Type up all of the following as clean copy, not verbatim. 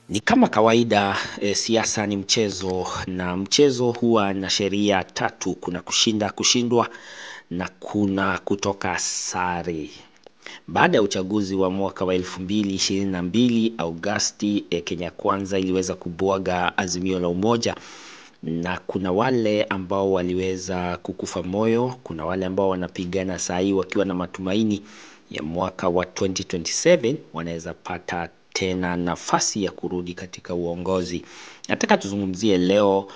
Ni kama kawaida siasa ni mchezo na mchezo huwa na sheria tatu: kuna kushinda, kushindwa na kuna kutoka sare. Baada ya uchaguzi wa mwaka wa 2022 Agosti, Kenya Kwanza iliweza kubwaga Azimio la Umoja, na kuna wale ambao waliweza kukufa moyo, kuna wale ambao wanapigana saa hii wakiwa na matumaini ya mwaka wa 2027 wanaweza pata tena nafasi ya kurudi katika uongozi. Nataka tuzungumzie leo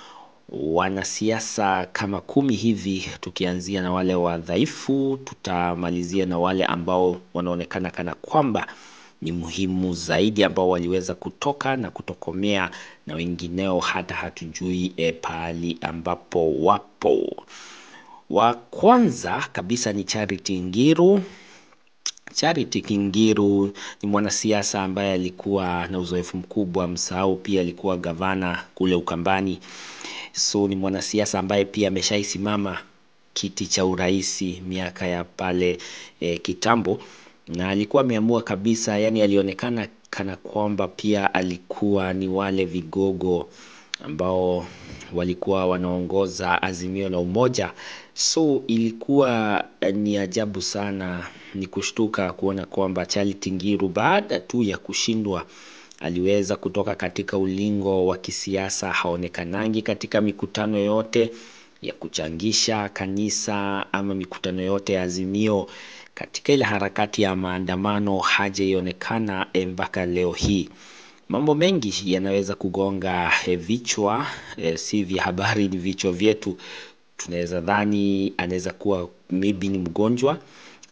wanasiasa kama 10 hivi, tukianzia na wale wadhaifu, tutamalizia na wale ambao wanaonekana kana kwamba ni muhimu zaidi, ambao waliweza kutoka na kutokomea, na wengineo hata hatujui pahali ambapo wapo. Wa kwanza kabisa ni Charity Ngilu. Charity Ngilu ni mwanasiasa ambaye alikuwa na uzoefu mkubwa, msahau pia alikuwa gavana kule Ukambani. So ni mwanasiasa ambaye pia ameshaisimama kiti cha uraisi miaka ya pale kitambo, na alikuwa ameamua kabisa, yani alionekana kana kwamba pia alikuwa ni wale vigogo ambao walikuwa wanaongoza Azimio la Umoja. So ilikuwa ni ajabu sana, ni kushtuka kuona kwamba Charity Ngilu baada tu ya kushindwa aliweza kutoka katika ulingo wa kisiasa. Haonekanangi katika mikutano yote ya kuchangisha kanisa ama mikutano yote ya Azimio. Katika ile harakati ya maandamano hajaionekana mpaka leo hii. Mambo mengi yanaweza kugonga vichwa, si vya habari, ni vichwa vyetu. Tunaweza dhani anaweza kuwa maybe ni mgonjwa,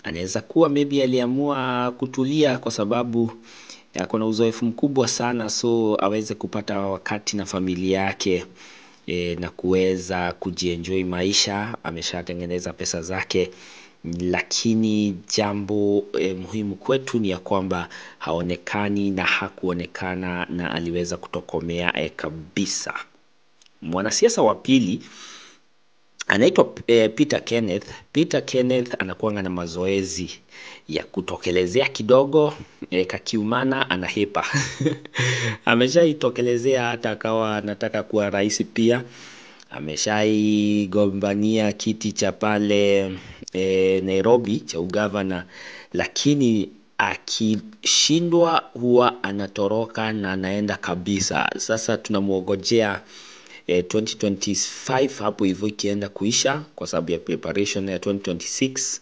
anaweza kuwa maybe aliamua kutulia kwa sababu kuna uzoefu mkubwa sana, so aweze kupata wakati na familia yake na kuweza kujienjoy maisha. Ameshatengeneza pesa zake, lakini jambo muhimu kwetu ni ya kwamba haonekani na hakuonekana, na aliweza kutokomea kabisa. Mwanasiasa wa pili anaitwa Peter Kenneth. Peter Kenneth anakuanga na mazoezi ya kutokelezea kidogo, kakiumana anahepa. Ameshaitokelezea hata akawa anataka kuwa rais pia. Ameshaigombania kiti cha pale Nairobi cha ugavana, lakini akishindwa huwa anatoroka na anaenda kabisa. Sasa tunamuogojea 2025 hapo hivyo ikienda kuisha, kwa sababu ya preparation ya 2026,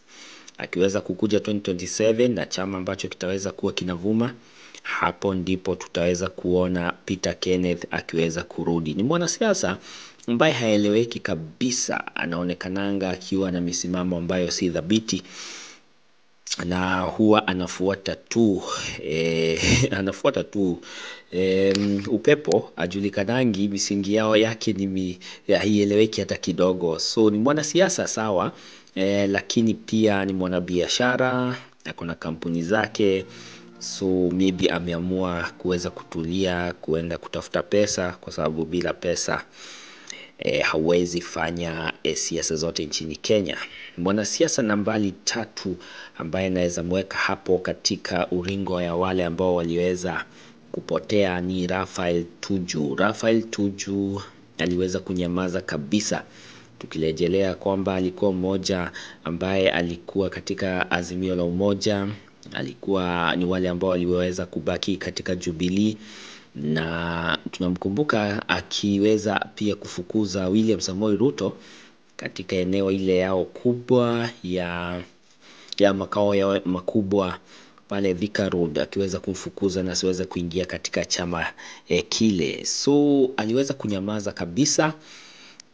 akiweza kukuja 2027 na chama ambacho kitaweza kuwa kinavuma, hapo ndipo tutaweza kuona Peter Kenneth akiweza kurudi. Ni mwanasiasa ambaye haeleweki kabisa, anaonekananga akiwa na misimamo ambayo si dhabiti, na huwa anafuata tu upepo, ajulikanangi misingi yao yake ni haieleweki hata kidogo. So ni mwanasiasa sawa, lakini pia ni mwanabiashara, ako na kampuni zake. So maybe ameamua kuweza kutulia, kuenda kutafuta pesa, kwa sababu bila pesa hawezi fanya siasa zote nchini Kenya. Mwanasiasa nambari 3 ambaye naweza mweka hapo katika uringo ya wale ambao waliweza kupotea ni Raphael Tuju. Raphael Tuju aliweza kunyamaza kabisa, tukirejelea kwamba alikuwa mmoja ambaye alikuwa katika Azimio la Umoja, alikuwa ni wale ambao waliweza kubaki katika Jubilee, na tunamkumbuka akiweza pia kufukuza William Samoei Ruto katika eneo ile yao kubwa ya makao ya makubwa pale Thika Road, akiweza kumfukuza na asiweze kuingia katika chama kile. So aliweza kunyamaza kabisa.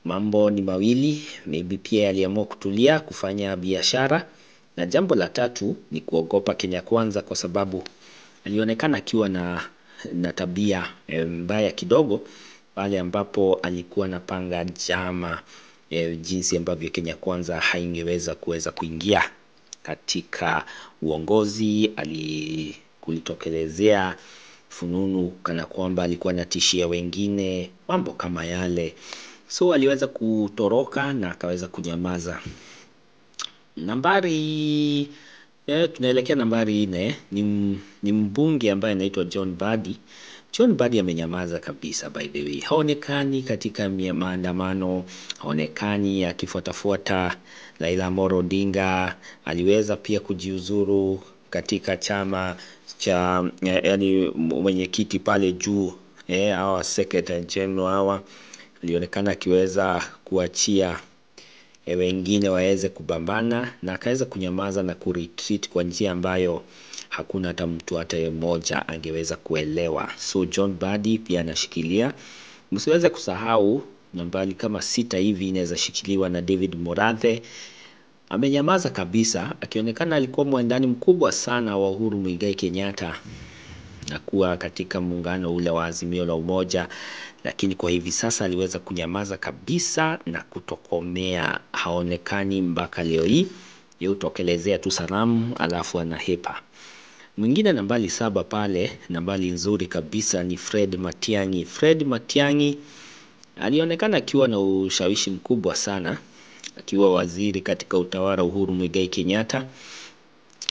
Mambo ni mawili, maybe pia aliamua kutulia kufanya biashara, na jambo la tatu ni kuogopa Kenya Kwanza, kwa sababu alionekana akiwa na tabia mbaya kidogo pale ambapo alikuwa anapanga njama jinsi ambavyo Kenya Kwanza haingeweza kuingia katika uongozi. Kulitokelezea fununu kana kwamba alikuwa anatishia wengine, mambo kama yale. So aliweza kutoroka na akaweza kunyamaza. Tunaelekea nambari 4, ni mbunge ambaye anaitwa John Mbadi. John Mbadi amenyamaza kabisa, by the way. Haonekani katika maandamano, haonekani akifuatafuata Raila Amolo Odinga. Aliweza pia kujiuzuru katika chama cha yani mwenyekiti pale juu, hawa secretary general hawa, alionekana akiweza kuachia wengine waweze kubambana, na akaweza kunyamaza na kuretreat kwa njia ambayo hakuna hata mtu hata mmoja angeweza kuelewa. So John Mbadi pia anashikilia. Msiweze kusahau nambari kama 6 hivi inaweza shikiliwa na David Murathe. Amenyamaza kabisa, akionekana alikuwa mwandani mkubwa sana wa Uhuru Muigai Kenyatta na kuwa katika muungano ule wa Azimio la Umoja, lakini kwa hivi sasa aliweza kunyamaza kabisa na kutokomea. Haonekani mpaka leo hii. Yeye utokelezea tu salamu alafu anahepa. Mwingine nambari 7 pale, nambari nzuri kabisa, ni Fred Matiang'i. Fred Matiang'i alionekana akiwa na ushawishi mkubwa sana akiwa waziri katika utawala Uhuru Muigai Kenyatta.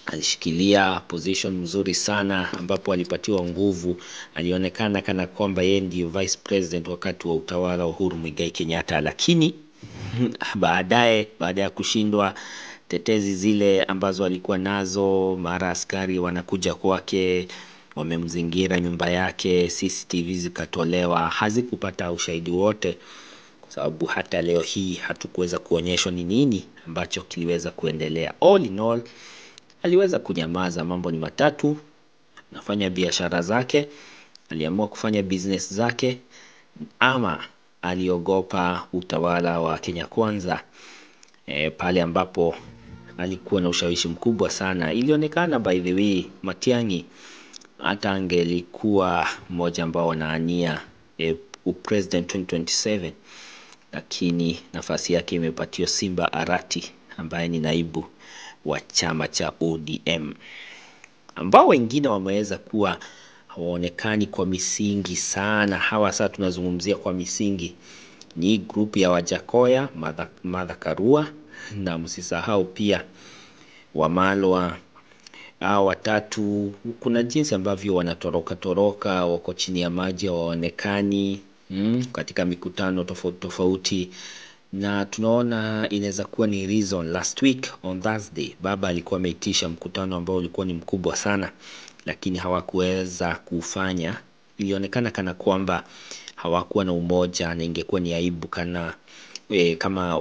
Alishikilia position mzuri sana ambapo alipatiwa nguvu. Alionekana kana kwamba yeye ndiye vice president wakati wa utawala Uhuru Muigai Kenyatta, lakini baada ya kushindwa, tetezi zile ambazo alikuwa nazo, mara askari wanakuja kwake, wamemzingira nyumba yake, CCTV zikatolewa, hazikupata ushahidi wote, kwa sababu hata leo hii hatukuweza kuonyeshwa ni nini ambacho kiliweza kuendelea. All in all, aliweza kunyamaza. Mambo ni matatu: nafanya biashara zake, aliamua kufanya business zake, ama aliogopa utawala wa Kenya Kwanza, pale ambapo alikuwa na ushawishi mkubwa sana. Ilionekana by the way Matiang'i hata angelikuwa mmoja ambao wanaania president 2027, lakini nafasi yake imepatiwa Simba Arati ambaye ni naibu wa chama cha ODM. Ambao wengine wameweza kuwa hawaonekani kwa misingi sana. Hawa sasa tunazungumzia kwa misingi ni group ya Wajakoya, Martha Karua, na msisahau pia Wamalwa. Hao watatu kuna jinsi ambavyo wanatoroka, wako chini ya maji, hawaonekani katika mikutano tofauti, na tunaona inaweza kuwa ni reason. Last week on Thursday baba alikuwa ameitisha mkutano ambao ulikuwa ni mkubwa sana, lakini hawakuweza kufanya. Ilionekana kana kwamba hawakuwa na umoja, na ingekuwa ni aibu kama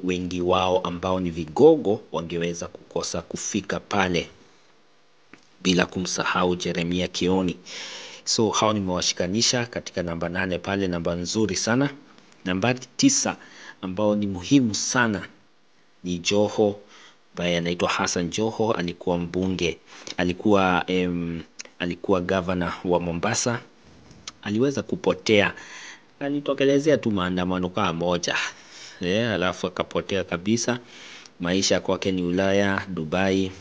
wengi wao ambao ni vigogo wangeweza kukosa kufika pale, bila kumsahau Jeremiah Kioni. So hao nimewashikanisha katika namba 8 pale, namba nzuri sana. Nambari 9 ambao ni muhimu sana ni Joho, ambaye anaitwa Hassan Joho. Alikuwa mbunge, alikuwa governor wa Mombasa. Aliweza kupotea, alitokelezea tu maandamano kama moja, alafu akapotea kabisa. Maisha kwake ni Ulaya, Dubai.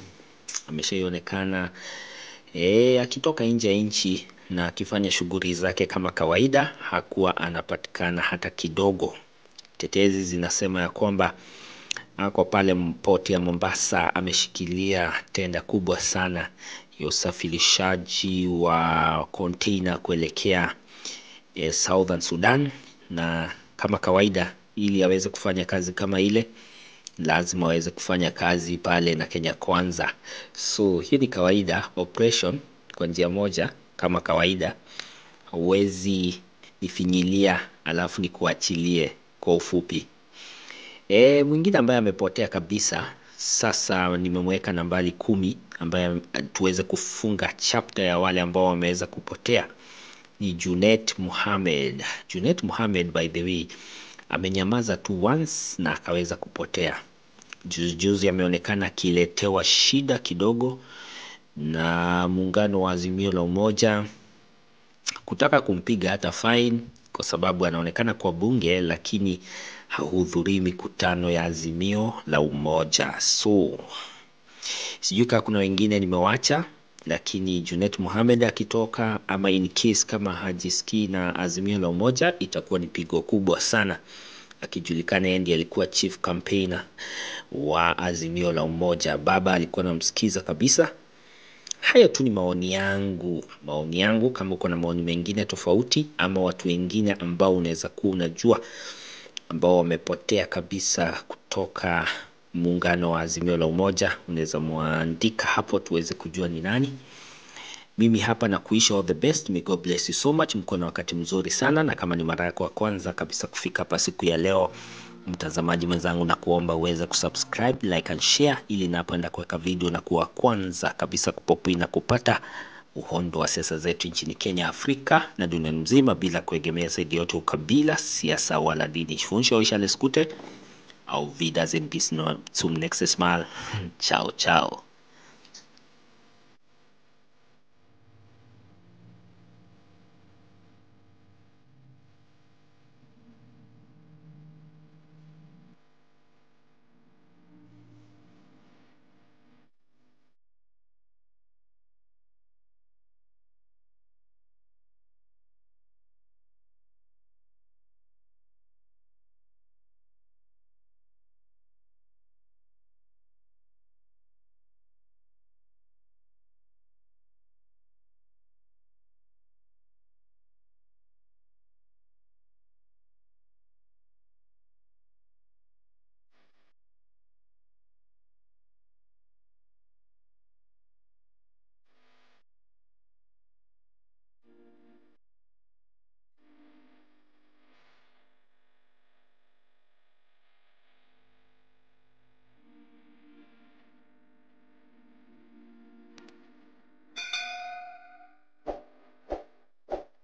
Ameshaonekana akitoka nje ya nchi na akifanya shughuli zake kama kawaida. Hakuwa anapatikana hata kidogo. Tetezi zinasema ya kwamba ako pale poti ya Mombasa, ameshikilia tenda kubwa sana ya usafirishaji wa container kuelekea Southern Sudan, na kama kawaida ili aweze kufanya kazi kama ile lazima aweze kufanya kazi pale na Kenya Kwanza. So hii ni kawaida operation kwa njia moja. Kama kawaida huwezi ifinyilia alafu ni kuachilie kwa ufupi. Mwingine ambaye amepotea kabisa, sasa nimemweka nambari 10 ambaye tuweze kufunga chapter ya wale ambao wameweza kupotea, ni Junet Mohamed. Junet Mohamed by the way amenyamaza tu once na akaweza kupotea. Juzi ameonekana akiletewa shida kidogo na muungano wa Azimio la Umoja, kutaka kumpiga hata fine kwa sababu anaonekana kwa bunge lakini hahudhurii mikutano ya Azimio la Umoja. So sijui kama kuna wengine nimewacha, lakini Junet Mohamed akitoka, ama in case kama hajisikii na Azimio la Umoja, itakuwa ni pigo kubwa sana, akijulikana yeye ndiye alikuwa chief campaigner wa Azimio la Umoja. Baba alikuwa anamsikiza kabisa, Hayo tu ni maoni yangu. Kama uko na maoni mengine tofauti ama watu wengine ambao unaweza kuwa unajua ambao wamepotea kabisa kutoka muungano wa Azimio la Umoja, unaweza muandika hapo tuweze kujua ni nani. Mimi hapa na kuisha all the best. May God bless you so much. Mko na wakati mzuri sana, na kama ni mara yako ya kwanza kabisa kufika hapa siku ya leo, mtazamaji mwenzangu, na kuomba uweze kusubscribe, like and share, ili napoenda kuweka video na kuwa kwanza kabisa kupopi na kupata uhondo wa siasa zetu nchini Kenya, Afrika na dunia nzima, bila kuegemea zaidi yote ukabila, siasa wala dini. Funsho ishale skute au vidas in peace, no zum nächstes Mal. Ciao ciao.